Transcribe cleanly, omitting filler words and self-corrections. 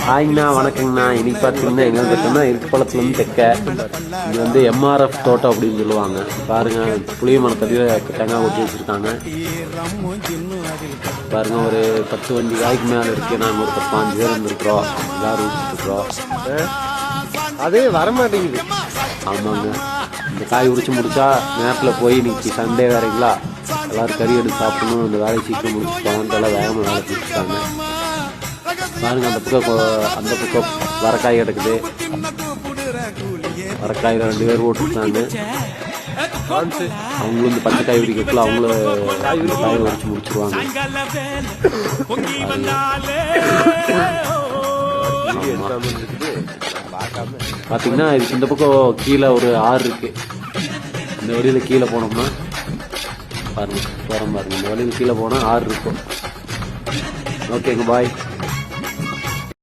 ஹாய்ண்ணா வணக்கங்கண்ணா. இன்னைக்கு பார்த்தீங்கன்னா எங்கே இருக்கோம்னா இருப்பளத்துலேருந்து தெற்க இது வந்து எம்ஆர்எஃப் தோட்டம் அப்படின்னு சொல்லுவாங்க. பாருங்க புளிய மரத்தடியில் தேங்காய் ஊற்றி வச்சுருக்காங்க. பாருங்க ஒரு 10 வண்டி காய்க்கு மேலே இருக்குது. நாங்கள் ஒரு 15 பேர் இருந்துருக்குறோம். எல்லாரும் ஊற்றிட்டுருக்குறோம். அது வரமாட்டேங்குது. ஆமாங்க, இந்த காய் உடிச்சு முடிச்சா நேரத்தில் போய் இன்னைக்கு சண்டே வேறீங்களா, எல்லோரும் கறி எடுத்து சாப்பிடணும். இந்த வேலையை சீக்கிரம் முடிச்சு போகலான்ட்டு எல்லாம் வேகமாக வேலை பிடிச்சிட்டாங்க. பாருங்க அந்த பக்கம் வரக்காய் கிடக்குது. வரக்காயில் 2 பேர் ஓட்டுருக்காங்க. அவங்களும் இந்த பச்சை காய் உரிக்கக்குள்ள அவங்களும் காயை உரிச்சு முடிச்சிருவாங்க. பார்த்தீங்கன்னா இதுக்கு இந்த பக்கம் கீழே ஒரு ஆறு இருக்கு. இந்த வழியில் கீழே போனோம்னா பாருங்க, பாருங்க இந்த வழியில் கீழே போனால் ஆறு இருக்கும். ஓகேங்க, பாய்.